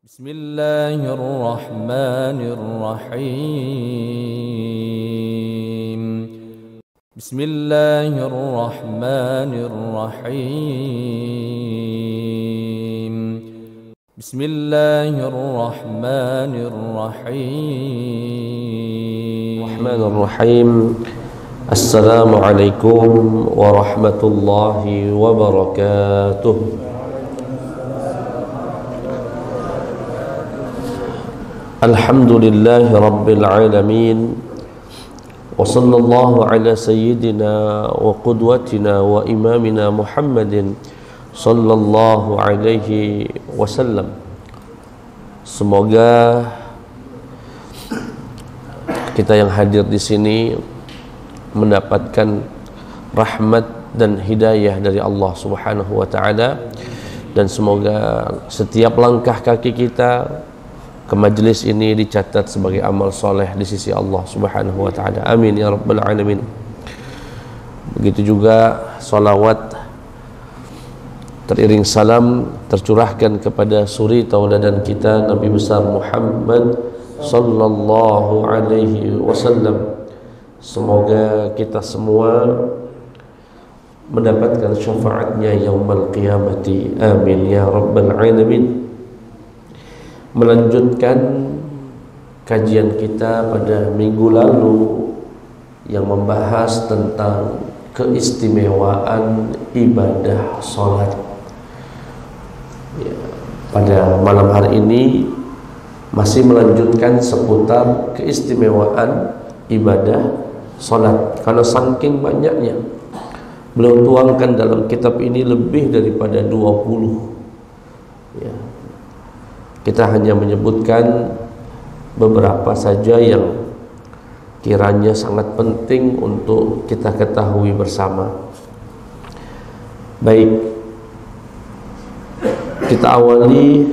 Bismillahirrahmanirrahim. Bismillahirrahmanirrahim. Bismillahirrahmanirrahim. Rahmanirrahim. Assalamualaikum warahmatullahi wabarakatuh. Alhamdulillahi rabbil alamin. Wa sallallahu ala sayyidina wa qudwatina wa imamina Muhammadin sallallahu alaihi wasallam. Semoga kita yang hadir di sini mendapatkan rahmat dan hidayah dari Allah Subhanahu wa taala, dan semoga setiap langkah kaki kita ke majlis ini dicatat sebagai amal soleh di sisi Allah Subhanahu wa taala. Amin ya rabbal alamin. Begitu juga salawat teriring salam tercurahkan kepada suri tauladan kita Nabi besar Muhammad sallallahu alaihi wasallam. Semoga kita semua mendapatkan syafaatnya yaumul qiyamati. Amin ya rabbal alamin. Melanjutkan kajian kita pada minggu lalu yang membahas tentang keistimewaan ibadah sholat. Ya, pada malam hari ini masih melanjutkan seputar keistimewaan ibadah sholat, karena saking banyaknya beliau tuangkan dalam kitab ini lebih daripada 20 ya. Kita hanya menyebutkan beberapa saja yang kiranya sangat penting untuk kita ketahui bersama. Baik, kita awali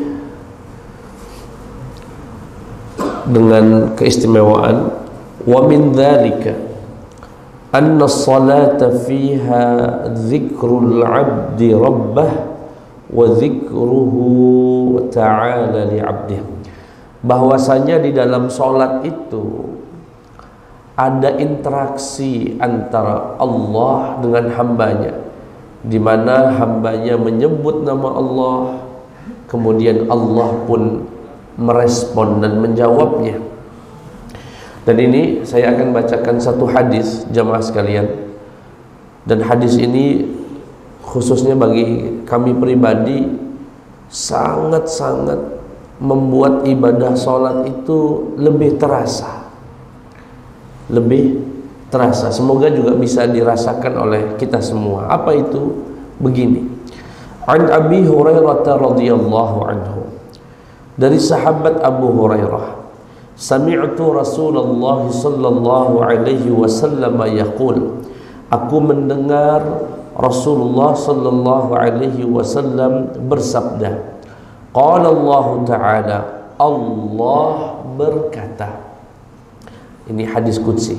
dengan keistimewaan. Wa min dzalika anna as-salata fiha dzikrul 'abdi rabbah wa dzikruhu ta'ala li'abdih. Bahwasanya di dalam salat itu ada interaksi antara Allah dengan hambanya, di mana hambanya menyebut nama Allah, kemudian Allah pun merespon dan menjawabnya. Dan ini saya akan bacakan satu hadis jamaah sekalian, dan hadis ini khususnya bagi kami pribadi sangat-sangat membuat ibadah sholat itu lebih terasa. Semoga juga bisa dirasakan oleh kita semua. Apa itu? Begini. An Abi Hurairah radhiyallahu anhu, dari sahabat Abu Hurairah, sami'tu Rasulullah sallallahu alaihi wasallam yaqul, aku mendengar Rasulullah sallallahu alaihi wasallam bersabda, qala Allah Ta'ala, Allah berkata. Ini hadis qudsi.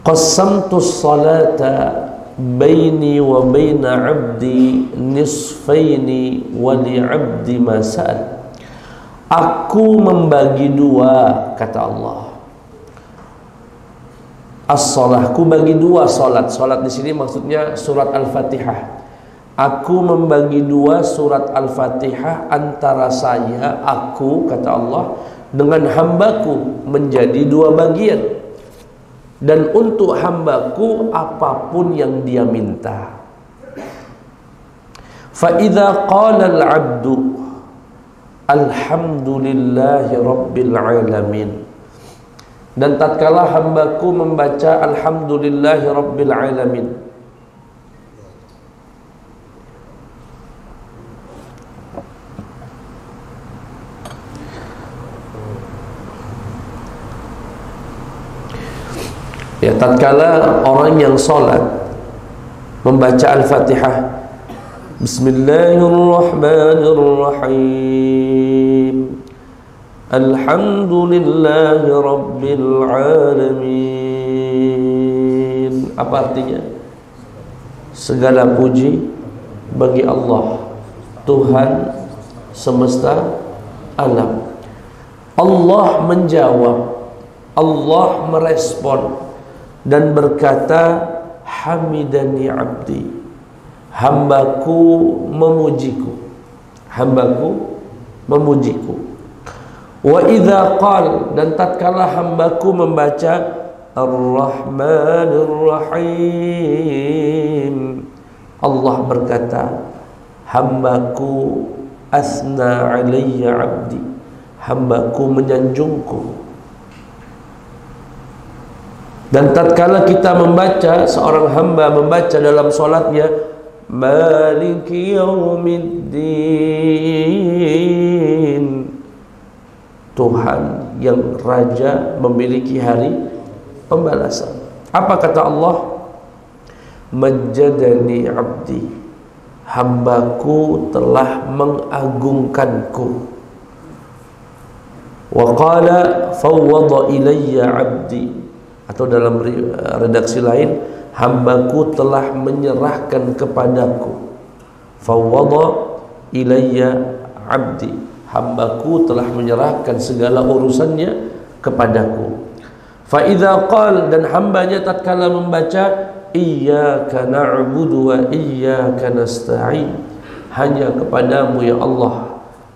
Qasamtu salata baini wa baina 'abdi nisfaini wa li 'abdi ma sa'al. Aku membagi dua, kata Allah. As-salah, aku bagi dua salat. Salat di sini maksudnya surat Al-Fatihah. Aku membagi dua surat Al-Fatihah antara saya, aku, kata Allah, dengan hambaku menjadi dua bagian. Dan untuk hambaku apapun yang dia minta. Fa idza qala al-'abdu alhamdulillahi rabbil alamin. Dan tatkala hambaku membaca alhamdulillahi rabbil alamin, ya, tatkala orang yang sholat membaca Al-Fatihah, Bismillahirrahmanirrahim, alhamdulillahi rabbil alamin. Apa artinya? Segala puji bagi Allah, Tuhan semesta alam. Allah menjawab, Allah merespon dan berkata, hamidani abdi, hambaku memujiku, hambaku memujiku. Wa idza qal, dan tatkala hambaku membaca Ar-Rahmanir Rahim, Allah berkata, hambaku asna alayya abdi, hambaku menyanjungku. Dan tatkala kita membaca, seorang hamba membaca dalam solatnya, Maliki yaumiddin, Tuhan yang raja memiliki hari pembalasan. Apa kata Allah? Majjadani abdi, hambaku telah mengagungkanku. Wa qala fawwada ilayya abdi, atau dalam redaksi lain, hambaku telah menyerahkan kepadaku. Fawwada ilayya abdi, hambaku telah menyerahkan segala urusannya kepadaku. Fa idza qala, dan hambanya tatkala membaca iyyaka na'budu wa iyyaka nasta'in, hanya kepadamu ya Allah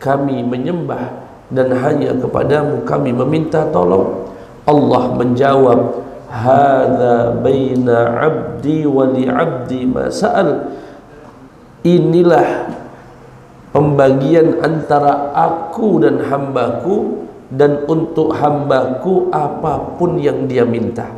kami menyembah dan hanya kepadamu kami meminta tolong. Allah menjawab, hadza baina 'abdi wa li 'abdi ma sa'al, inilah pembagian antara aku dan hambaku, dan untuk hambaku apapun yang dia minta.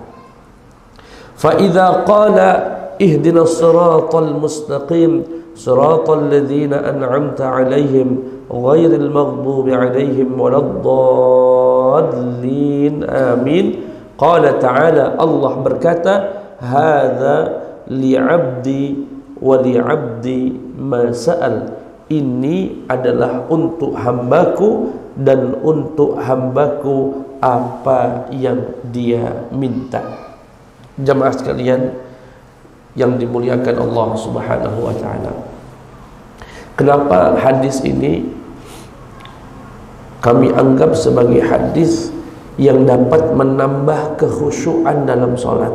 Fa idza qala ihdinas siratal mustaqim siratal ladzina an'amta 'alaihim ghairil maghdubi 'alaihim waladdallin amin, qala ta'ala, Allah berkata, hadza li'abdi wa li'abdi ma sa'al, ini adalah untuk hambaku dan untuk hambaku apa yang dia minta. Jamaah sekalian yang dimuliakan Allah Subhanahu wa taala, kenapa hadis ini kami anggap sebagai hadis yang dapat menambah kekhusyuan dalam sholat?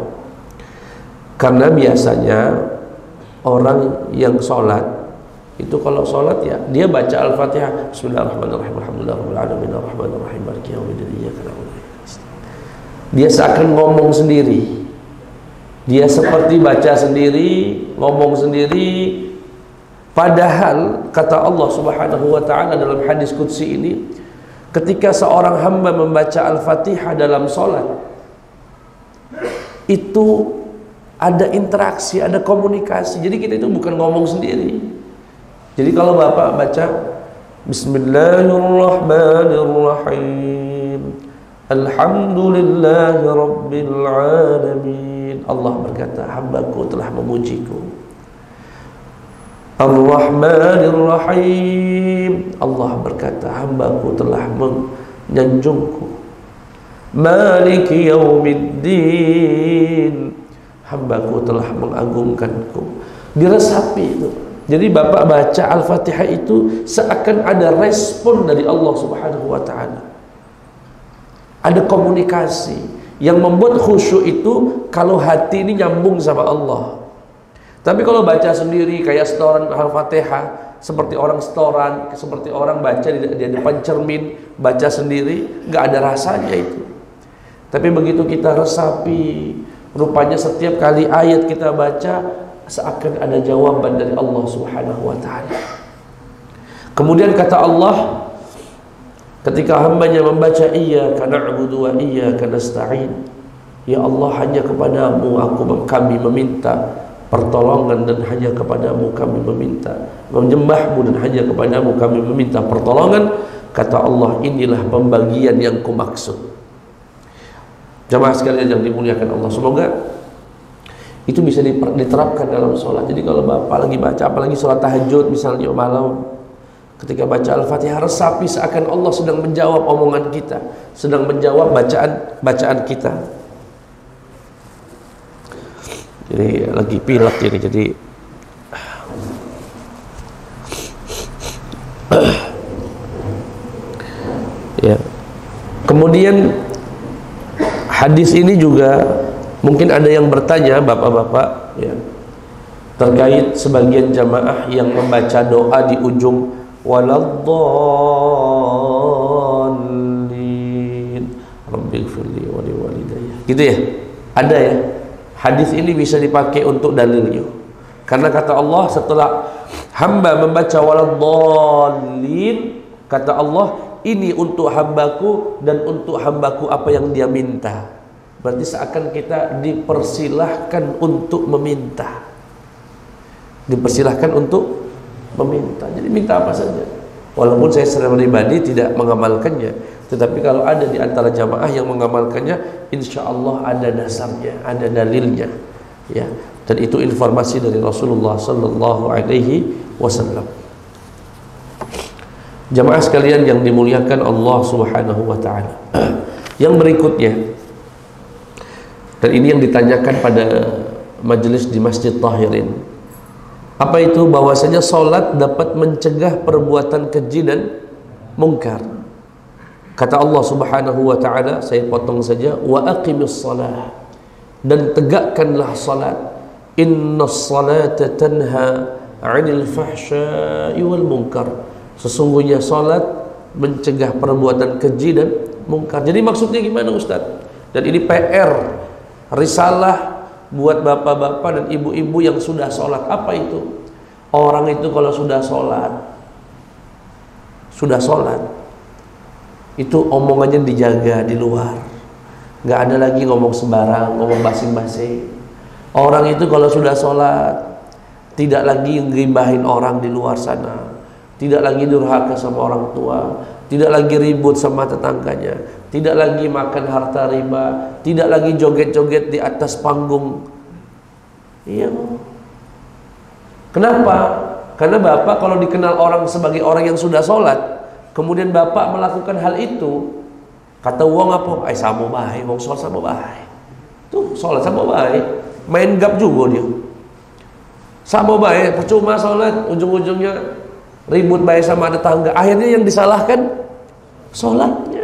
Karena biasanya orang yang sholat itu kalau sholat ya dia baca Al-Fatihah, Bismillahirrahmanirrahim, Alhamdulillahirabbil alamin, Arrahmanirrahim, Maliki yaumiddin, iyyaka na'budu wa iyyaka nasta'in. Dia seakan ngomong sendiri, dia seperti baca sendiri, ngomong sendiri. Padahal kata Allah Subhanahu wa taala dalam hadis qudsi ini, ketika seorang hamba membaca Al-Fatihah dalam sholat, itu ada interaksi, ada komunikasi. Jadi kita itu bukan ngomong sendiri. Jadi kalau Bapak baca Bismillahirrahmanirrahim, Alhamdulillahirabbil alamin, Allah berkata, hambaku telah memujiku. Ar-Rahmanirrahim, Allah berkata, hambaku telah menyanjungku. Maliki yaumiddin, hambaku telah mengagungkanku. Diresapi itu. Jadi Bapak baca Al-Fatihah itu seakan ada respon dari Allah Subhanahu wa taala. Ada komunikasi yang membuat khusyuk itu kalau hati ini nyambung sama Allah. Tapi kalau baca sendiri kayak setoran Al-Fatihah, seperti orang setoran, seperti orang baca di depan cermin, baca sendiri, nggak ada rasanya itu. Tapi begitu kita resapi, rupanya setiap kali ayat kita baca seakan ada jawaban dari Allah Subhanahu wa taala. Kemudian kata Allah ketika hambanya membaca iyyaka na'budu wa iyyaka nasta'in, ya Allah hanya kepadamu kami meminta pertolongan dan hanya kepadamu kami meminta menyembahmu dan hanya kepadamu kami meminta pertolongan. Kata Allah, inilah pembagian yang kumaksud. Jamaah sekalian yang dimuliakan Allah, semoga itu bisa diterapkan dalam sholat. Jadi kalau Bapak lagi baca, apalagi sholat tahajud misalnya malam, ketika baca Al-Fatihah resapi seakan Allah sedang menjawab omongan kita, sedang menjawab bacaan kita. Jadi lagi pilek ini, jadi Ya. Kemudian hadis ini juga mungkin ada yang bertanya, bapak-bapak, ya, terkait sebagian jamaah yang membaca doa di ujung waladdallin rabbighfirli wa liwalidayya, gitu ya. Ada ya. Hadis ini bisa dipakai untuk dalilnya. Karena kata Allah setelah hamba membaca waladdallin, kata Allah, ini untuk hambaku dan untuk hambaku apa yang dia minta. Berarti seakan kita dipersilahkan untuk meminta. Dipersilahkan untuk meminta. Jadi minta apa saja. Walaupun saya secara pribadi tidak mengamalkannya, tetapi kalau ada di antara jamaah yang mengamalkannya, insya Allah ada dasarnya, ada dalilnya, ya. Dan itu informasi dari Rasulullah Sallallahu Alaihi Wasallam. Jamaah sekalian yang dimuliakan Allah Subhanahu Wa Taala. Yang berikutnya, dan ini yang ditanyakan pada majelis di Masjid Tahirin. Apa itu? Bahwasanya salat dapat mencegah perbuatan keji dan mungkar. Kata Allah Subhanahu wa taala, saya potong saja, wa aqimis shalah, dan tegakkanlah salat. Innas salata tanha 'anil fahsya'i wal munkar. Sesungguhnya salat mencegah perbuatan keji dan mungkar. Jadi maksudnya gimana, Ustaz? Dan ini PR risalah buat bapak-bapak dan ibu-ibu yang sudah sholat. Apa itu? Orang itu kalau sudah sholat, itu omongannya dijaga di luar. Nggak ada lagi ngomong sembarang, ngomong basing-basing. Orang itu kalau sudah sholat, tidak lagi nggibahin orang di luar sana, tidak lagi durhaka sama orang tua, tidak lagi ribut sama tetangganya, tidak lagi makan harta riba, tidak lagi joget-joget di atas panggung. Iya. Kenapa? Karena bapak kalau dikenal orang sebagai orang yang sudah sholat, kemudian bapak melakukan hal itu, kata uang apa? Sama baik, wong sholat sama baik. Tuh sholat sama baik, main gap juga dia. Sama baik, percuma sholat, ujung-ujungnya ribut baik sama tetangga. Akhirnya yang disalahkan sholatnya.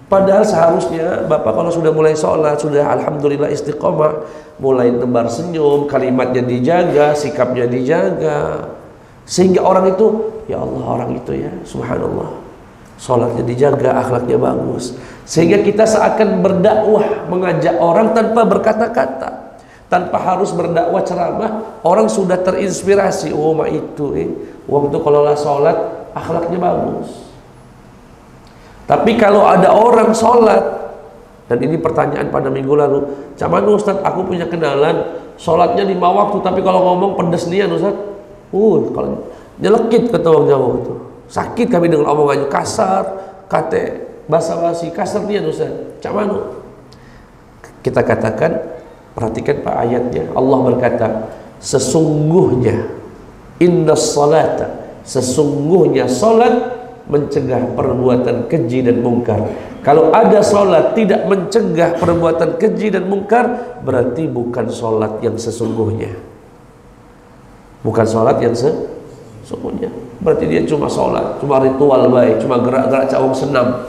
Padahal seharusnya bapak kalau sudah mulai sholat, sudah alhamdulillah istiqomah, mulai tebar senyum, kalimatnya dijaga, sikapnya dijaga, sehingga orang itu, ya Allah, orang itu ya subhanallah, sholatnya dijaga, akhlaknya bagus, sehingga kita seakan berdakwah, mengajak orang tanpa berkata-kata, tanpa harus berdakwah ceramah. Orang sudah terinspirasi. Oh mak itu waktu kalau lah sholat akhlaknya bagus. Tapi kalau ada orang sholat, dan ini pertanyaan pada minggu lalu, cuman Ustaz, aku punya kenalan sholatnya 5 waktu, tapi kalau ngomong pedes nian Ustaz. Kalau nyelekit kata orang Jawa itu, sakit kami dengan omongannya, kasar, kate, basa-basi, kasar nian Ustaz. Cuman kita katakan, perhatikan Pak ayatnya. Allah berkata, sesungguhnya innas salata, sesungguhnya salat mencegah perbuatan keji dan mungkar. Kalau ada salat tidak mencegah perbuatan keji dan mungkar, berarti bukan salat yang sesungguhnya. Bukan salat yang sesungguhnya. Berarti dia cuma salat, cuma ritual baik, cuma gerak-gerak cawang senam.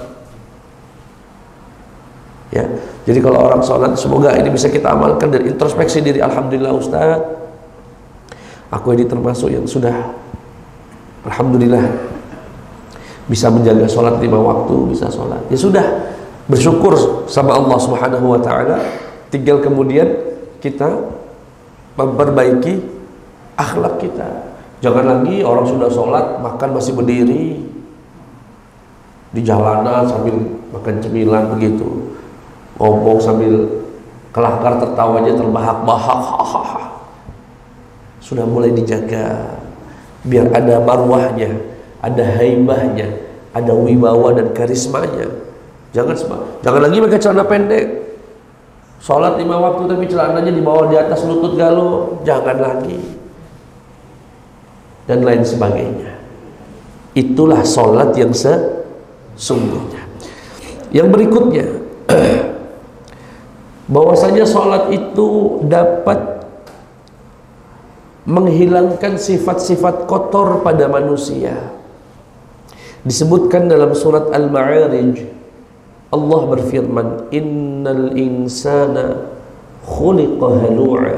Ya. Jadi kalau orang salat, semoga ini bisa kita amalkan dan introspeksi diri. Alhamdulillah Ustaz, aku ini termasuk yang sudah alhamdulillah bisa menjaga sholat 5 waktu, bisa sholat. Ya sudah, bersyukur sama Allah Subhanahu wa taala. Tinggal kemudian kita memperbaiki akhlak kita. Jangan lagi orang sudah sholat makan masih berdiri di jalanan sambil makan cemilan begitu, ngomong sambil kelakar, tertawanya terbahak-bahak. Sudah mulai dijaga biar ada marwahnya, ada haibahnya, ada wibawa dan karismanya. Jangan lagi pakai celana pendek, sholat 5 waktu tapi celananya di bawah di atas lutut galuh. Jangan lagi, dan lain sebagainya. Itulah sholat yang sesungguhnya. Yang berikutnya, bahwasanya sholat itu dapat menghilangkan sifat-sifat kotor pada manusia. Disebutkan dalam surat Al-Ma'arij, Allah berfirman, innal insana khuliqa halu'a.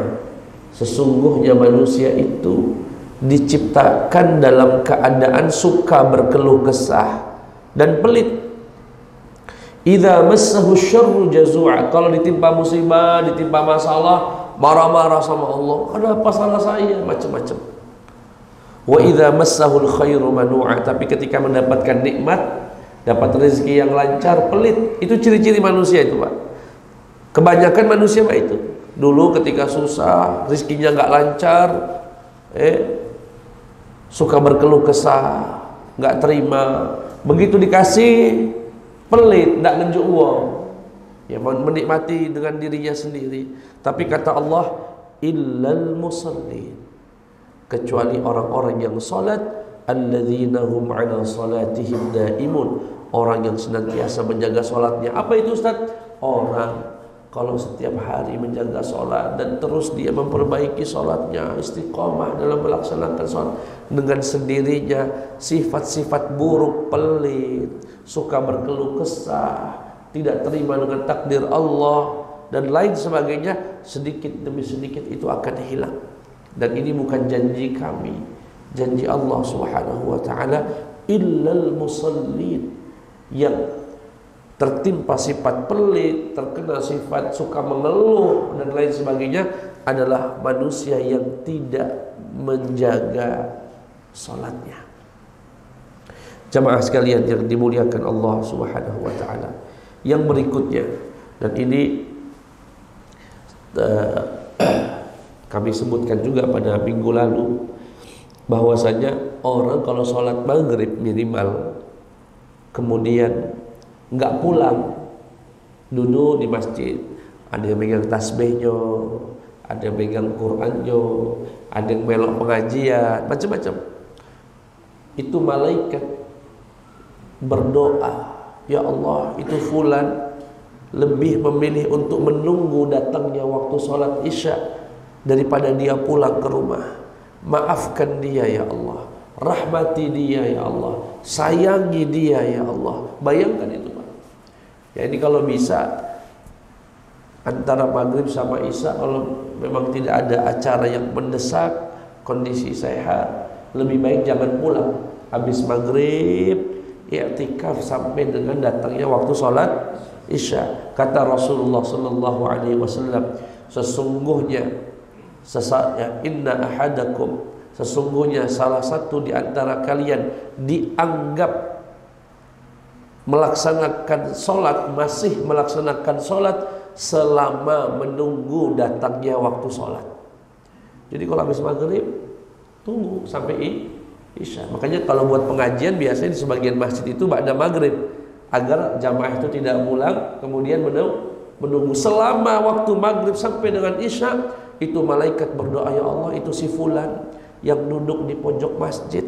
Sesungguhnya manusia itu diciptakan dalam keadaan suka berkeluh kesah dan pelit. Idza massahu syarru jazua. Kalau ditimpa musibah, ditimpa masalah, marah-marah sama Allah. Kenapa salah saya? Macam-macam. Wa idza massahul khairu manu'a. Tapi ketika mendapatkan nikmat, dapat rezeki yang lancar, pelit. Itu ciri-ciri manusia itu, Pak. Kebanyakan manusia Pak itu. Dulu ketika susah, rezekinya nggak lancar, suka berkeluh kesah, nggak terima. Begitu dikasih, pelit, nggak nunjuk uang. Ya, menikmati dengan dirinya sendiri. Tapi kata Allah, illal musallin, kecuali orang-orang yang salat, alladzina hum ala salatihim daimun, orang yang senantiasa menjaga salatnya. Apa itu Ustaz? Orang kalau setiap hari menjaga salat dan terus dia memperbaiki salatnya, istiqomah dalam melaksanakan salat, dengan sendirinya sifat-sifat buruk, pelit, suka berkeluh kesah, tidak terima dengan takdir Allah dan lain sebagainya, sedikit demi sedikit itu akan hilang. Dan ini bukan janji kami, janji Allah Subhanahu wa taala, illal musallin, yang tertimpa sifat pelit, terkena sifat suka mengeluh dan lain sebagainya adalah manusia yang tidak menjaga salatnya. Jamaah sekalian yang dimuliakan Allah Subhanahu wa taala, yang berikutnya, dan ini kami sebutkan juga pada minggu lalu, bahwasanya orang kalau sholat maghrib minimal kemudian nggak pulang, duduk di masjid, ada yang megang tasbihnya, ada yang megang Qur'annya, ada yang melok pengajian, macam-macam. Itu malaikat berdoa, ya Allah, itu fulan lebih memilih untuk menunggu datangnya waktu sholat isya daripada dia pulang ke rumah. Maafkan dia ya Allah, rahmati dia ya Allah, sayangi dia ya Allah. Bayangkan itu Pak. Ya, ini kalau bisa antara maghrib sama isya, kalau memang tidak ada acara yang mendesak, kondisi sehat, lebih baik jangan pulang. Habis maghrib i'tikaf sampai dengan datangnya waktu sholat isya. Kata Rasulullah sallallahu alaihi wasallam, sesungguhnya inna ahadakum, sesungguhnya salah satu di antara kalian dianggap melaksanakan sholat, masih melaksanakan sholat selama menunggu datangnya waktu sholat. Jadi kalau habis maghrib tunggu sampai isya. Makanya kalau buat pengajian biasanya di sebagian masjid itu ba'da maghrib, agar jamaah itu tidak pulang kemudian menunggu selama waktu maghrib sampai dengan isya. Itu malaikat berdoa, ya Allah, itu si fulan yang duduk di pojok masjid,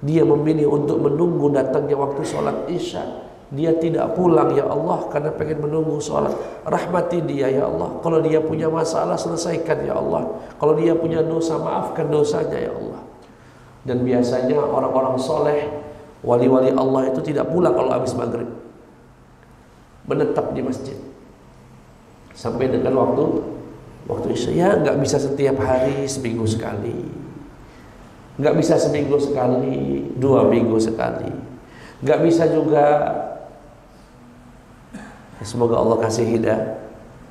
dia memilih untuk menunggu datangnya waktu sholat isya, dia tidak pulang ya Allah karena pengen menunggu sholat. Rahmati dia ya Allah, kalau dia punya masalah selesaikan ya Allah, kalau dia punya dosa maafkan dosanya ya Allah. Dan biasanya orang-orang soleh, wali-wali Allah itu tidak pulang kalau habis maghrib, menetap di masjid sampai dengan waktu isya. Ya nggak bisa setiap hari, seminggu sekali, nggak bisa seminggu sekali, 2 minggu sekali, nggak bisa juga. Semoga Allah kasih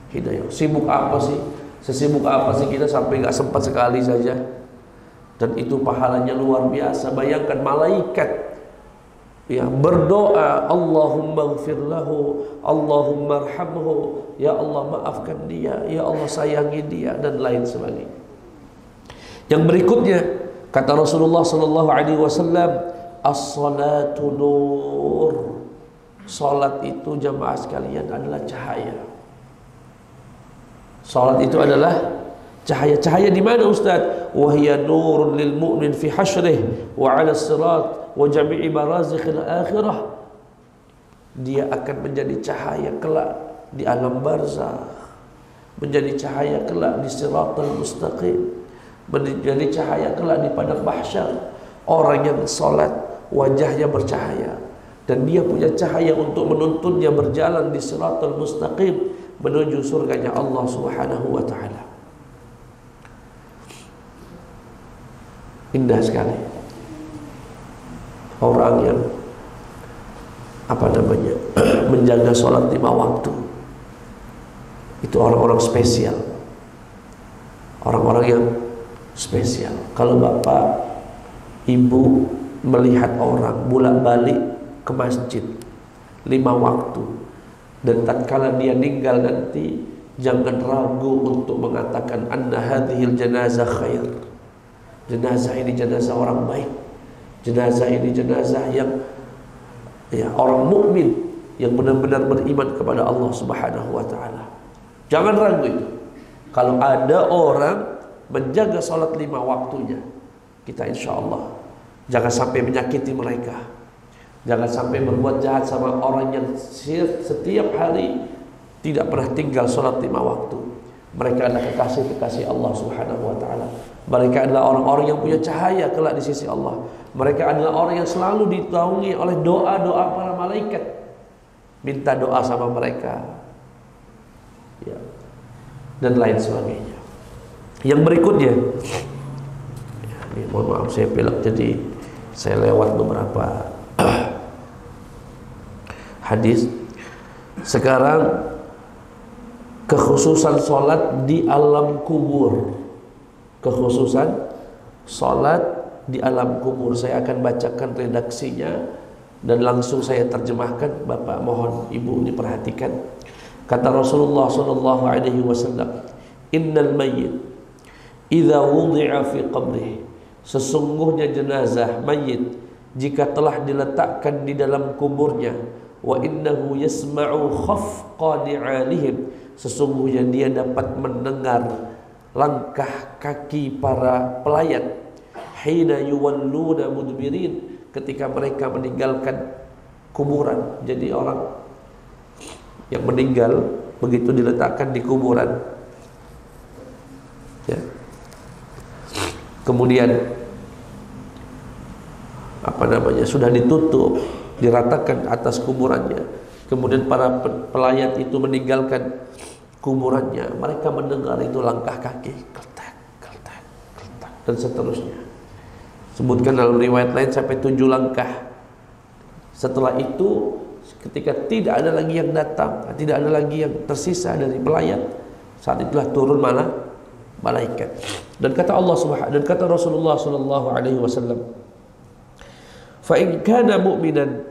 hidayah. Sibuk apa sih? Sesibuk apa sih kita sampai nggak sempat sekali saja? Dan itu pahalanya luar biasa. Bayangkan malaikat ya berdoa, Allahumma ighfir lahu, Allahumma arhamhu, ya Allah maafkan dia, ya Allah sayangi dia, dan lain sebagainya. Yang berikutnya kata Rasulullah sallallahu alaihi wasallam, as-salatu nur. Salat itu jamaah sekalian adalah cahaya. Salat itu adalah cahaya. Cahaya di mana Ustaz? Wa hiya nurun lil mu'min fi hasyrih wa 'ala sirat wa jami'i barazikhil akhirah. Dia akan menjadi cahaya kelak di alam barzakh, menjadi cahaya kelak di siratal mustaqim, menjadi cahaya kelak di padang mahsyar. Orang yang salat, wajahnya bercahaya, dan dia punya cahaya untuk menuntunnya berjalan di siratal mustaqim menuju surganya Allah Subhanahu wa ta'ala. Indah sekali orang yang menjaga sholat 5 waktu. Itu orang-orang spesial, orang-orang yang spesial. Kalau bapak ibu melihat orang bolak-balik ke masjid 5 waktu, dan tatkala dia meninggal nanti, jangan ragu untuk mengatakan anna hadhil janazah khair. Jenazah ini jenazah orang baik, jenazah ini jenazah yang orang mukmin yang benar-benar beriman kepada Allah Subhanahu wa ta'ala. Jangan ragu itu. Kalau ada orang menjaga salat 5 waktunya, kita insya Allah jangan sampai menyakiti mereka, jangan sampai berbuat jahat sama orang yang setiap hari tidak pernah tinggal salat 5 waktu. Mereka adalah kekasih-kekasih Allah Subhanahu wa ta'ala. Mereka adalah orang-orang yang punya cahaya kelak di sisi Allah. Mereka adalah orang yang selalu ditaungi oleh doa-doa para malaikat. Minta doa sama mereka, ya, dan lain sebagainya. Yang berikutnya, ini mohon maaf saya pelak, jadi saya lewat beberapa hadis. Sekarang kekhususan sholat di alam kubur, kekhususan sholat di alam kubur. Saya akan bacakan redaksinya dan langsung saya terjemahkan. Bapak mohon ibu diperhatikan. Kata Rasulullah sallallahu alaihi wasallam, innal mayyit idza wudi'a fi qabrihi, sesungguhnya jenazah mayit jika telah diletakkan di dalam kuburnya, wa innahu yasma'u khafqa ni'alihim, sesungguhnya dia dapat mendengar langkah kaki para pelayat, hina yuwalluna mudbirin, ketika mereka meninggalkan kuburan. Jadi orang yang meninggal begitu diletakkan di kuburan, ya, kemudian sudah ditutup, diratakan atas kuburannya, kemudian para pelayat itu meninggalkan kuburannya, mereka mendengar itu langkah kaki, keltak, keltak, keltak, dan seterusnya. Sebutkan dalam riwayat lain sampai 7 langkah. Setelah itu, ketika tidak ada lagi yang datang, tidak ada lagi yang tersisa dari pelayat, saat itulah turun malaikat. Dan kata Allah Subhanahu, dan kata Rasulullah sallallahu alaihi wasallam, fa in kana mu'minan,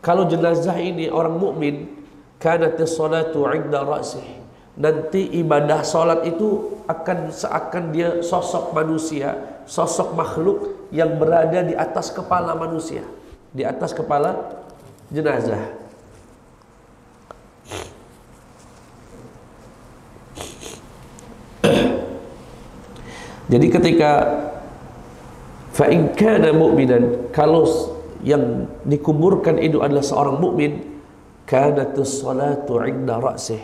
kalau jenazah ini orang mukmin, kanatis salatu 'inda ra'sih, nanti ibadah salat itu akan seakan dia sosok manusia, sosok makhluk yang berada di atas kepala manusia, di atas kepala jenazah. Jadi ketika fa in kana mu'minan, kalau yang dikuburkan itu adalah seorang mukmin, kanatus salatu 'inda ra'sih,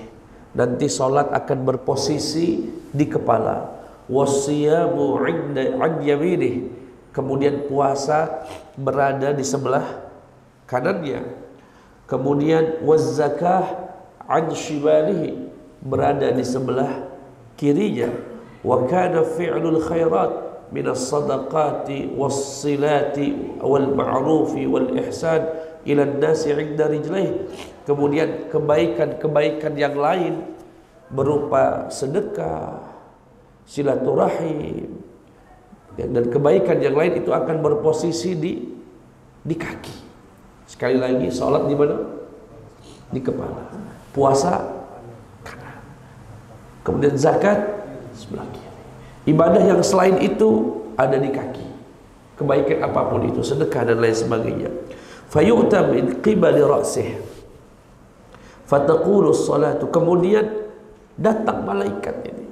nanti salat akan berposisi di kepala, wasiyamu 'inda an yaminih, kemudian puasa berada di sebelah kanannya, kemudian wazzakah an shimalihi, berada di sebelah kirinya, wa kana fi'lul khairat minas sadaqati wassilati wal ma'rufi wal ihsan ila an-nasi 'inda rijlaihi, kemudian kebaikan-kebaikan yang lain berupa sedekah, silaturahim, dan kebaikan yang lain itu akan berposisi di kaki. Sekali lagi, salat di mana? Di kepala. Puasa kanan. Kemudian zakat sebelah kiri. Ibadah yang selain itu ada di kaki. Kebaikan apapun itu, sedekah dan lain sebagainya. Fayu'ta min qibali ra'sih, fataqulu as-salatu, kemudian datang malaikat ini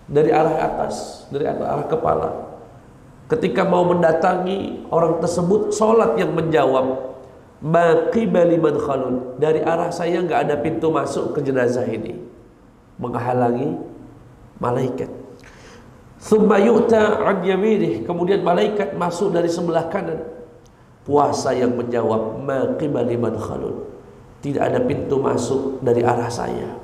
dari arah atas, dari arah kepala. Ketika mau mendatangi orang tersebut, salat yang menjawab, ma qibali madkhalun, dari arah saya enggak ada pintu masuk ke jenazah ini, menghalangi malaikat. Thumma yu'ta an yaminih, kemudian malaikat masuk dari sebelah kanan. puasa yang menjawab, ma qibali madkhalun, tidak ada pintu masuk dari arah saya.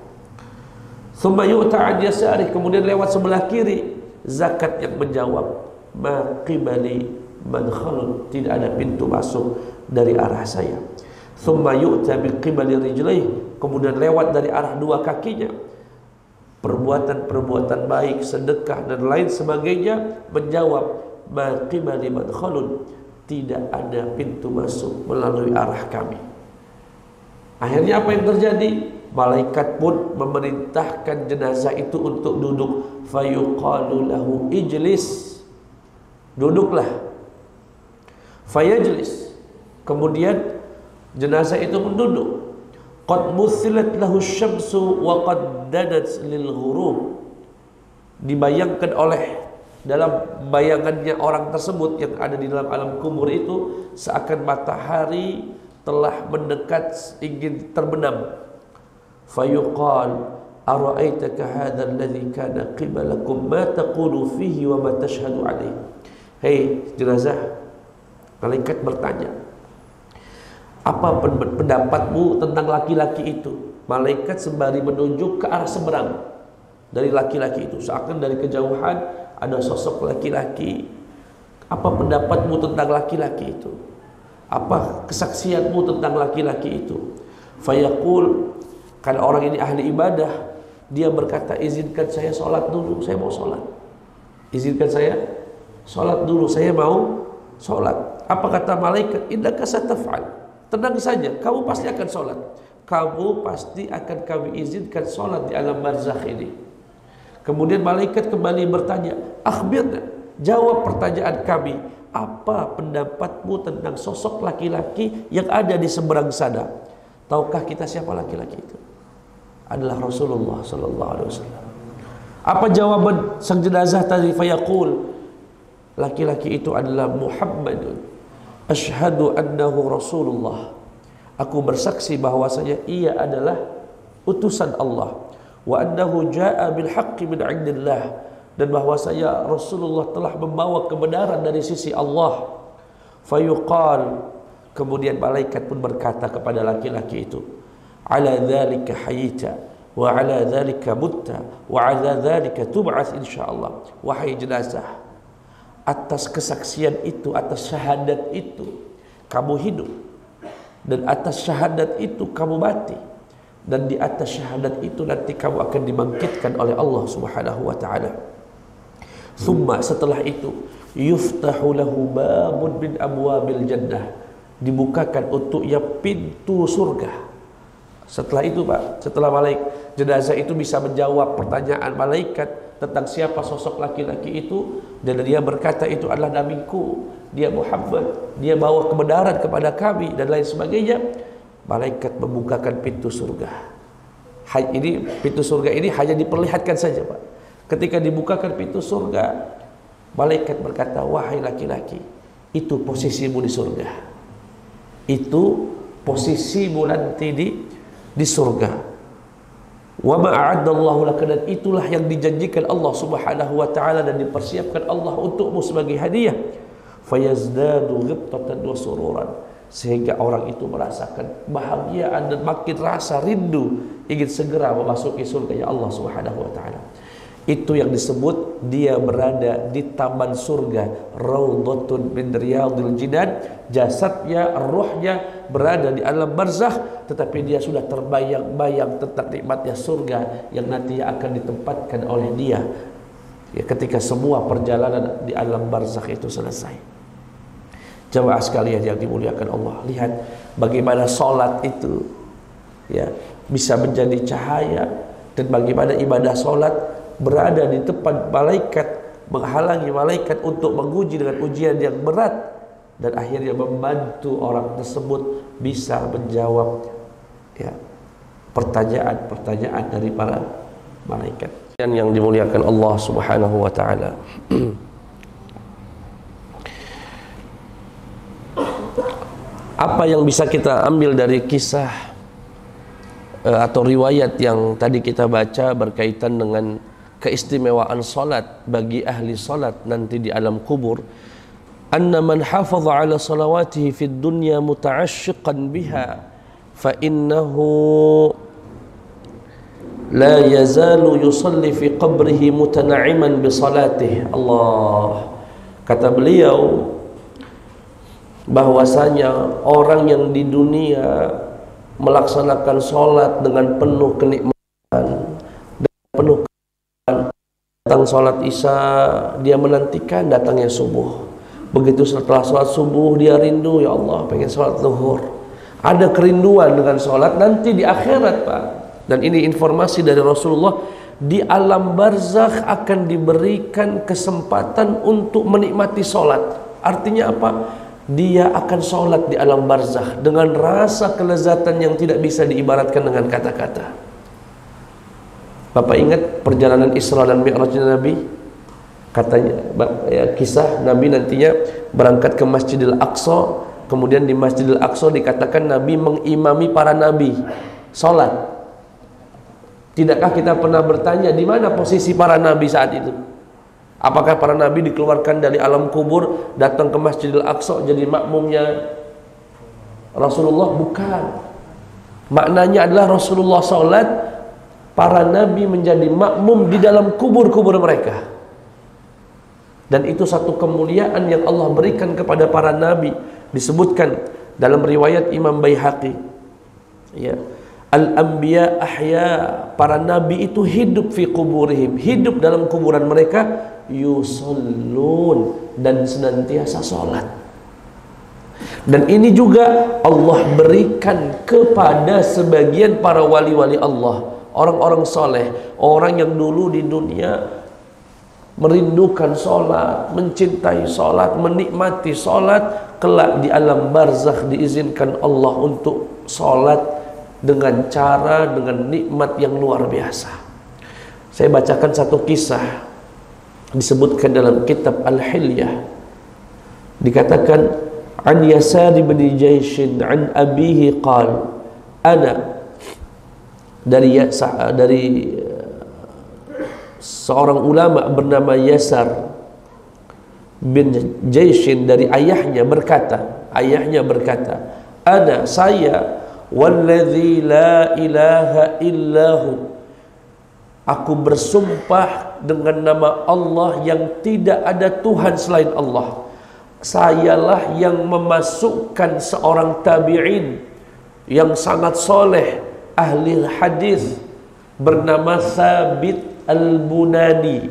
Thumma yu'ta an yasari, kemudian lewat sebelah kiri, zakat yang menjawab, ma qibali madkhalun, tidak ada pintu masuk dari arah saya. Thumma yu'ta bi qibali rijlaihi, kemudian lewat dari arah dua kakinya, perbuatan-perbuatan baik, sedekah dan lain sebagainya menjawab, ma qibali madkhalun, tidak ada pintu masuk melalui arah kami. Akhirnya apa yang terjadi? Malaikat pun memerintahkan jenazah itu untuk duduk. Fayuqalu lahu ijlis, duduklah. Fayajlis, kemudian jenazah itu menduduk. Qad muthilat lahu syamsu wa qad danat lil ghurub, dibayangkan oleh, dalam bayangannya orang tersebut yang ada di dalam alam kubur itu, seakan matahari telah mendekat ingin terbenam. Fayuqal ara'aitaka hadha alladhi kana qibalakum ma taqulu fihi wa ma tashhadu alayhi. Hei jenazah, malaikat bertanya, apa pendapatmu tentang laki-laki itu? Malaikat sembari menunjuk ke arah seberang dari laki-laki itu, seakan dari kejauhan ada sosok laki-laki. Apa pendapatmu tentang laki-laki itu? Apa kesaksianmu tentang laki-laki itu? Fayaqul, karena orang ini ahli ibadah, dia berkata, izinkan saya sholat dulu, saya mau sholat. Izinkan saya sholat dulu, saya mau sholat. Apa kata malaikat? Innaka sataf'al, tenang saja, kamu pasti akan sholat. Kamu pasti akan kami izinkan sholat di alam barzakh ini. Kemudian malaikat kembali bertanya, akhbirna, jawab pertanyaan kami, apa pendapatmu tentang sosok laki-laki yang ada di seberang sana? Tahukah kita siapa laki-laki itu? Adalah Rasulullah sallallahu alaihi wasallam. Apa jawaban sang jenazah tadi? Fayaqul, laki-laki itu adalah Muhammadun, asyhadu annahu Rasulullah, aku bersaksi bahwasanya ia adalah utusan Allah, wa annahu jaa bil haqqi min 'indillah, dan bahwasanya Rasulullah telah membawa kebenaran dari sisi Allah. Fayuqal, kemudian malaikat pun berkata kepada laki-laki itu, ala dzalika hayita wa ala dzalika mutta wa ala dzalika tub'ats insyaallah. Wahai jenazah, atas kesaksian itu, atas syahadat itu kamu hidup, dan atas syahadat itu kamu mati, dan di atas syahadat itu nanti kamu akan dibangkitkan oleh Allah Subhanahu wa taala. Thumma, setelah itu, yuftahu lahu babun min abwabil jannah, dibukakan untuknya pintu surga. Setelah itu Pak, setelah jenazah itu bisa menjawab pertanyaan malaikat tentang siapa sosok laki-laki itu, dan dia berkata itu adalah nabiku, dia Muhammad, dia bawa kebenaran kepada kami dan lain sebagainya, malaikat membukakan pintu surga. Ini pintu surga ini hanya diperlihatkan saja Pak. Ketika dibukakan pintu surga, malaikat berkata, wahai laki-laki, itu posisimu di surga, itu posisimu nanti di surga. Wa ma a'addallahu laka, dan itulah yang dijanjikan Allah Subhanahu wa taala dan dipersiapkan Allah untukmu sebagai hadiah. Fayazdadu ghibtatan wa sururan, sehingga orang itu merasakan kebahagiaan dan makin rasa rindu ingin segera memasuki surga Allah Subhanahu wa taala. Itu yang disebut dia berada di taman surga, raudhatun min riyadil jinan. Jasadnya, rohnya berada di alam barzakh, tetapi dia sudah terbayang-bayang tentang nikmatnya surga yang nanti akan ditempatkan oleh dia ya ketika semua perjalanan di alam barzakh itu selesai. Jamaah sekalian yang dimuliakan Allah, lihat bagaimana salat itu ya bisa menjadi cahaya, dan bagaimana ibadah salat berada di tempat malaikat, menghalangi malaikat untuk menguji dengan ujian yang berat, dan akhirnya membantu orang tersebut bisa menjawab ya pertanyaan-pertanyaan dari para malaikat. Dan yang dimuliakan Allah Subhanahu wa taala, apa yang bisa kita ambil dari kisah atau riwayat yang tadi kita baca berkaitan dengan keistimewaan salat bagi ahli salat nanti di alam kubur? anna man hafaza ala salawatihi fid dunya muta'asyiqan biha fa innahu la yazalu yusalli fi qabrihi mutana'iman bi salatih. Allah, kata beliau bahwasanya orang yang di dunia melaksanakan sholat dengan penuh kenikmatan dan penuh kenikmatan, datang sholat isya dia menantikan datangnya subuh. Begitu setelah sholat subuh dia rindu, ya Allah pengen sholat zuhur. Ada kerinduan dengan sholat nanti di akhirat, Pak. Dan ini informasi dari Rasulullah, di alam barzakh akan diberikan kesempatan untuk menikmati sholat. Artinya apa? Dia akan sholat di alam barzakh dengan rasa kelezatan yang tidak bisa diibaratkan dengan kata-kata. Bapak ingat perjalanan Isra dan Mi'rajnya Nabi? Katanya ya, kisah Nabi nantinya berangkat ke Masjidil Aqsa, kemudian di Masjidil Aqsa dikatakan Nabi mengimami para nabi sholat. Tidakkah kita pernah bertanya di mana posisi para nabi saat itu? Apakah para nabi dikeluarkan dari alam kubur datang ke Masjidil Aqsa jadi makmumnya Rasulullah? Bukan. Maknanya adalah Rasulullah sholat, para nabi menjadi makmum di dalam kubur-kubur mereka. Dan itu satu kemuliaan yang Allah berikan kepada para nabi. Disebutkan dalam riwayat Imam Baihaqi, ya, al-anbiya ahya, para nabi itu hidup fi kuburihim, hidup dalam kuburan mereka, yusallun, dan senantiasa sholat. Dan ini juga Allah berikan kepada sebagian para wali-wali Allah, orang-orang soleh, orang yang dulu di dunia merindukan sholat, mencintai sholat, menikmati sholat, kelak di alam barzakh diizinkan Allah untuk sholat dengan cara, dengan nikmat yang luar biasa. Saya bacakan satu kisah disebutkan dalam kitab Al-Hilyah. Dikatakan an Yasar bin Jaishin an abihi qal ana, dari seorang ulama bernama Yasar bin Jaishin, dari ayahnya berkata, ana, saya, walladzi la ilaha illahu, aku bersumpah dengan nama Allah yang tidak ada Tuhan selain Allah, sayalah yang memasukkan seorang tabi'in yang sangat soleh, ahli hadis, bernama Thabit Al-Bunani.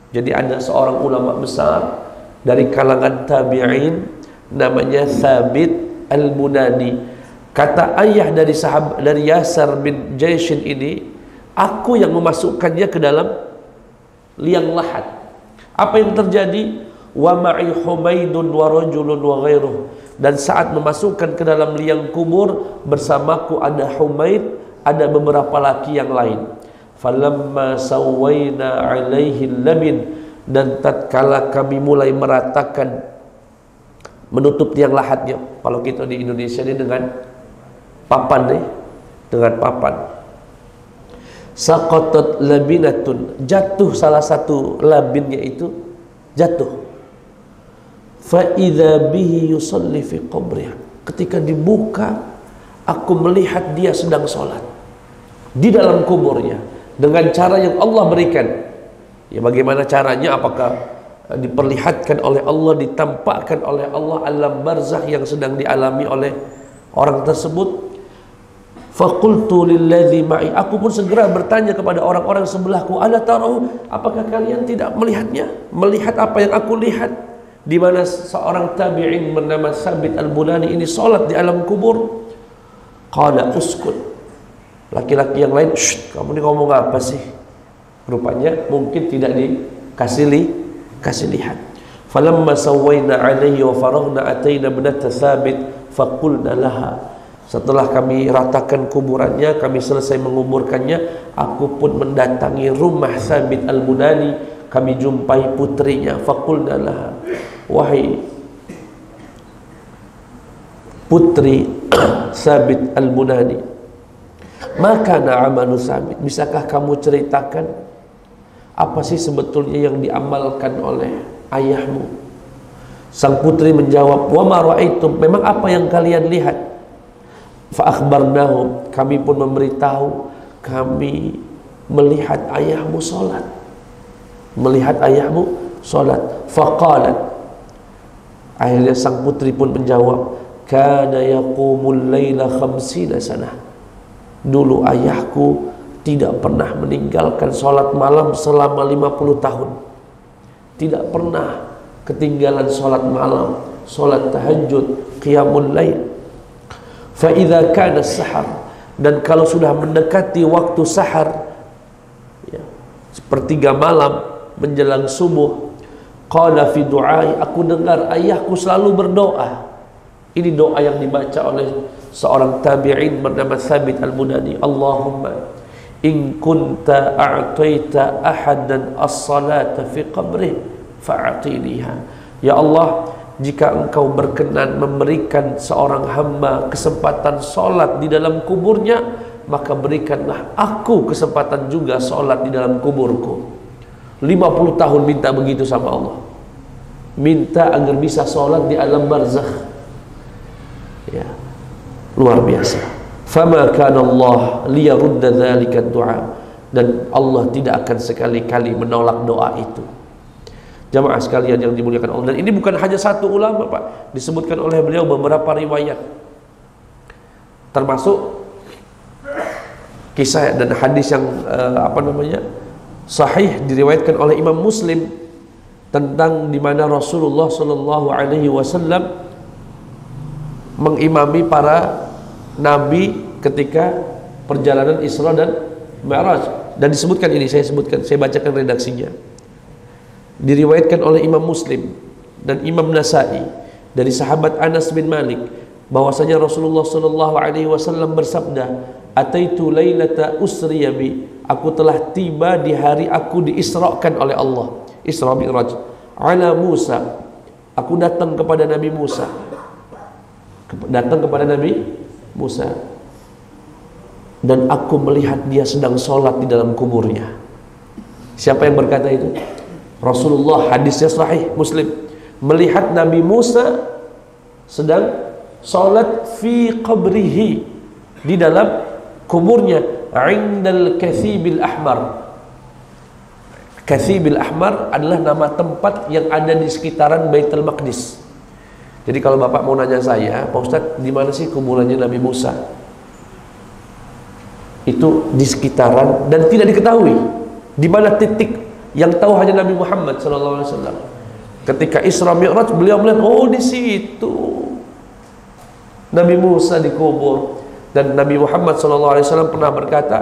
Jadi ada seorang ulama besar dari kalangan tabi'in namanya Thabit Al-Bunani. Kata ayah dari Yasar bin Jaishin ini, aku yang memasukkannya ke dalam liang lahat. Apa yang terjadi? Wa ma'i Humaidun wa rajulun wa ghairuh. Dan saat memasukkan ke dalam liang kubur, bersamaku ada Humaid, ada beberapa laki yang lain. Falamma sawwaina alaihi labin, dan tatkala kami mulai meratakan, menutup tiang lahatnya. Kalau kita di Indonesia ini dengan papan nih, dengan papan. Saqatat labinatun, jatuh salah satu labinnya itu jatuh. Fa idza bihi yusalli fi qabriha, ketika dibuka aku melihat dia sedang sholat di dalam kuburnya dengan cara yang Allah berikan. Ya, bagaimana caranya? Apakah diperlihatkan oleh Allah, ditampakkan oleh Allah alam barzakh yang sedang dialami oleh orang tersebut? Faqultu lilladzi ma'i, aku pun segera bertanya kepada orang-orang sebelahku, ala tarahu, apakah kalian tidak melihatnya? Melihat apa yang aku lihat, di mana seorang tabi'in bernama Thabit Al-Bunani ini salat di alam kubur. Qala uskut. Laki-laki yang lain, kamu ini ngomong apa sih? Rupanya mungkin tidak dikasih lihat. Falamma sawwaina alaihi wa faraghna ataina ibnata Thabit faqulna laha, setelah kami ratakan kuburannya, kami selesai menguburkannya, aku pun mendatangi rumah Thabit Al-Bunani, kami jumpai putrinya. Faqulna laha, wahai putri Thabit Al-Bunani, maka na'amalu Thabit, bisakah kamu ceritakan apa sih sebetulnya yang diamalkan oleh ayahmu? Sang putri menjawab, wa ma ra'aitum, memang apa yang kalian lihat? Fa akhbarnahum, kami pun memberitahu, kami melihat ayahmu salat. Melihat ayahmu salat. Faqalat, akhirnya sang putri pun menjawab, kana yaqumul laila 50 sanah. Dulu ayahku tidak pernah meninggalkan salat malam selama 50 tahun. Tidak pernah ketinggalan salat malam, salat tahajud, qiyamul lail. Fa idza kana sahar, dan kalau sudah mendekati waktu sahar, ya, sepertiga malam menjelang subuh, qala fi du'ai, aku dengar ayahku selalu berdoa. Ini doa yang dibaca oleh seorang tabi'in bernama Thabit al-Bunani. Allahumma in kunta a'taita ahadan as-salata fi qabrih fa'atiniha. Ya Allah, jika engkau berkenan memberikan seorang hamba kesempatan solat di dalam kuburnya, maka berikanlah aku kesempatan juga solat di dalam kuburku. 50 tahun minta begitu sama Allah, minta agar bisa solat di alam barzakh. Ya, luar biasa. Fama kana Allah liyarudda dzalika du'a, dan Allah tidak akan sekali-kali menolak doa itu. Jamaah sekalian yang dimuliakan Allah, dan ini bukan hanya satu ulama, Pak, disebutkan oleh beliau beberapa riwayat, termasuk kisah dan hadis yang sahih diriwayatkan oleh Imam Muslim tentang di mana Rasulullah Shallallahu Alaihi Wasallam mengimami para nabi ketika perjalanan Isra dan Mi'raj, dan disebutkan ini, saya bacakan redaksinya. Diriwayatkan oleh Imam Muslim dan Imam Nasai dari sahabat Anas bin Malik bahwasanya Rasulullah Shallallahu Alaihi Wasallam bersabda, ataitu lailata usriya bi, aku telah tiba di hari aku diisrakan oleh Allah, Isra Mi'raj, ala Musa, aku datang kepada Nabi Musa, dan aku melihat dia sedang sholat di dalam kuburnya. Siapa yang berkata itu? Rasulullah, hadisnya sahih Muslim, melihat Nabi Musa sedang sholat fi qabrihi, di dalam kuburnya, indal kathibil ahmar. Kathibil ahmar adalah nama tempat yang ada di sekitaran Baitul Maqdis. Jadi kalau Bapak mau nanya saya, Pak Ustadz, di mana sih kuburannya Nabi Musa? Itu di sekitaran, dan tidak diketahui di mana titik. Yang tahu hanya Nabi Muhammad SAW. Ketika Isra Mi'raj, beliau melihat, oh di situ Nabi Musa dikubur. Dan Nabi Muhammad SAW pernah berkata,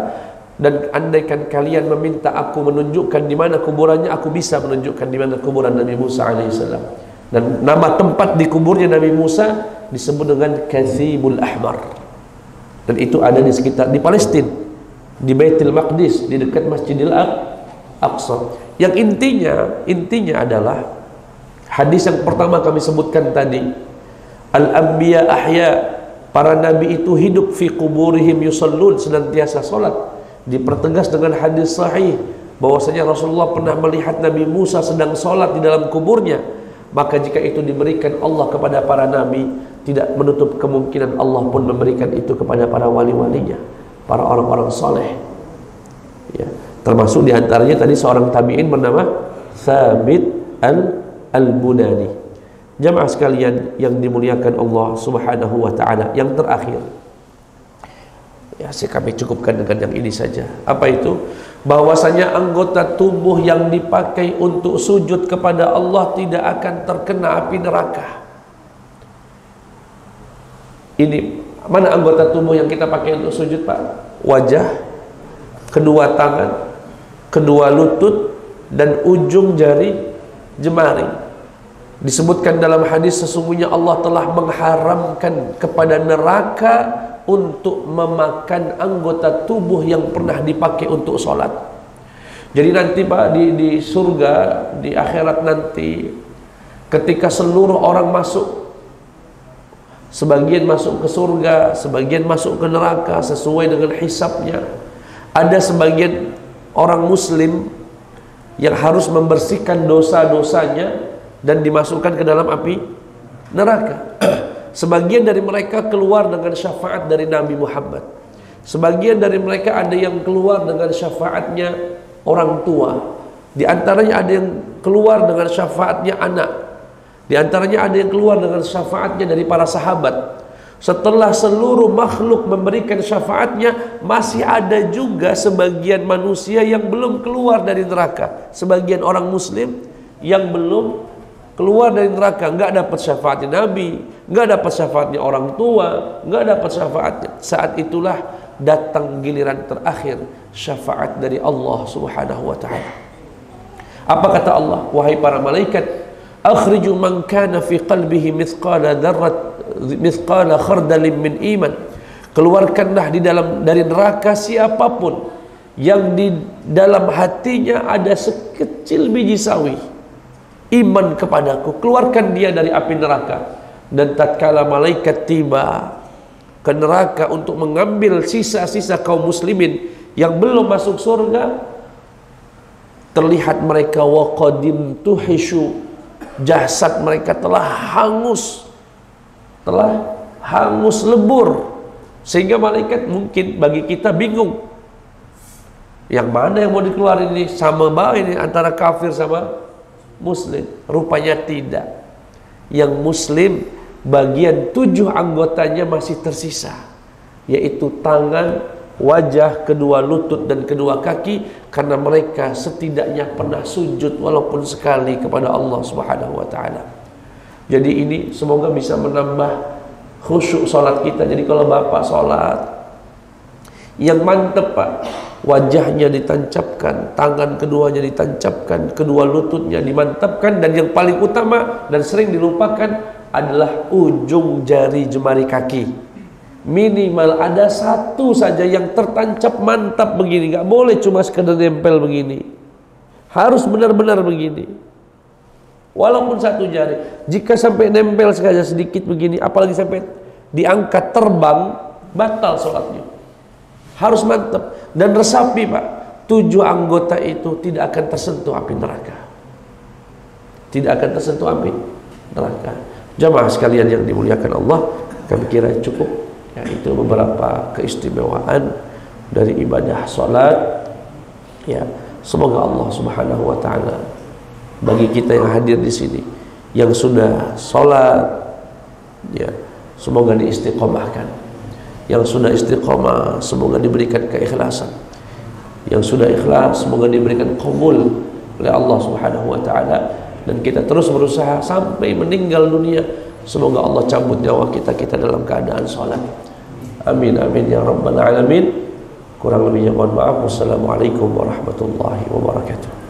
dan andaikan kalian meminta aku menunjukkan di mana kuburannya, aku bisa menunjukkan di mana kuburan Nabi Musa alaihissalam. Dan nama tempat di kuburnya Nabi Musa disebut dengan Kathibul Ahmar, dan itu ada di sekitar, di Palestina, di Baitul Maqdis, di dekat Masjidil Aqsa. Yang intinya adalah hadis yang pertama kami sebutkan tadi, al-anbiya ahya, para nabi itu hidup, fi quburihim yusallun, senantiasa salat. Dipertegas dengan hadis sahih bahwasanya Rasulullah pernah melihat Nabi Musa sedang salat di dalam kuburnya. Maka jika itu diberikan Allah kepada para nabi, tidak menutup kemungkinan Allah pun memberikan itu kepada para wali-walinya, para orang-orang soleh, ya. Termasuk diantaranya tadi seorang tabi'in bernama Thabit al-Bunani. Jamaah sekalian yang dimuliakan Allah Subhanahu wa ta'ala, yang terakhir, ya, kami cukupkan dengan yang ini saja. Apa itu? Bahwasanya anggota tubuh yang dipakai untuk sujud kepada Allah tidak akan terkena api neraka. Ini mana anggota tubuh yang kita pakai untuk sujud, Pak? Wajah, kedua tangan, kedua lutut, dan ujung jari jemari. Disebutkan dalam hadis, sesungguhnya Allah telah mengharamkan kepada neraka untuk memakan anggota tubuh yang pernah dipakai untuk sholat. Jadi nanti, Pak, di surga, di akhirat nanti, ketika seluruh orang masuk, sebagian masuk ke surga, sebagian masuk ke neraka sesuai dengan hisabnya, ada sebagian orang muslim yang harus membersihkan dosa-dosanya dan dimasukkan ke dalam api neraka. Sebagian dari mereka keluar dengan syafaat dari Nabi Muhammad. Sebagian dari mereka ada yang keluar dengan syafaatnya orang tua. Di antaranya ada yang keluar dengan syafaatnya anak. Di antaranya ada yang keluar dengan syafaatnya dari para sahabat. Setelah seluruh makhluk memberikan syafaatnya, masih ada juga sebagian manusia yang belum keluar dari neraka. Sebagian orang muslim yang belum keluar dari neraka, nggak dapat syafaatnya Nabi, nggak dapat syafaatnya orang tua, nggak dapat syafaatnya. Saat itulah datang giliran terakhir, syafaat dari Allah Subhanahu wa ta'ala. Apa kata Allah? Wahai para malaikat, akhriju man kana fi qalbihi mithqala khardalin min iman. Keluarkanlah dari neraka siapapun yang di dalam hatinya ada sekecil biji sawi iman kepadaku. Keluarkan dia dari api neraka. Dan tatkala malaikat tiba ke neraka untuk mengambil sisa-sisa kaum muslimin yang belum masuk surga, terlihat mereka waqadim tuhishu, jasad mereka telah hangus lebur, sehingga malaikat mungkin bagi kita bingung, yang mana yang mau dikeluarin ini, sama baik ini antara kafir sama muslim. Rupanya tidak. Yang muslim bagian 7 anggotanya masih tersisa, yaitu tangan, wajah, kedua lutut dan kedua kaki, karena mereka setidaknya pernah sujud walaupun sekali kepada Allah Subhanahu wa ta'ala. Jadi ini semoga bisa menambah khusyuk salat kita. Jadi kalau bapak salat yang mantep pak, wajahnya ditancapkan, tangan keduanya ditancapkan, kedua lututnya dimantapkan, dan yang paling utama dan sering dilupakan adalah ujung jari jemari kaki. Minimal ada satu saja yang tertancap mantap begini, nggak boleh cuma sekedar nempel begini, harus benar-benar begini. Walaupun satu jari, jika sampai nempel saja sedikit begini, apalagi sampai diangkat terbang, batal sholatnya. Harus mantap dan resapi pak. 7 anggota itu tidak akan tersentuh api neraka, tidak akan tersentuh api neraka. Jamaah sekalian yang dimuliakan Allah, kami kira cukup. Ya, itu beberapa keistimewaan dari ibadah salat. Ya, semoga Allah Subhanahu wa ta'ala bagi kita yang hadir di sini, yang sudah salat, ya, semoga diistiqomahkan. Yang sudah istiqomah, semoga diberikan keikhlasan. Yang sudah ikhlas, semoga diberikan qabul oleh Allah Subhanahu wa ta'ala. Dan kita terus berusaha sampai meninggal dunia, semoga Allah cabut nyawa kita dalam keadaan salat. Amin amin ya rabbal alamin. Kurang lebihnya mohon maaf. Wassalamualaikum warahmatullahi wabarakatuh.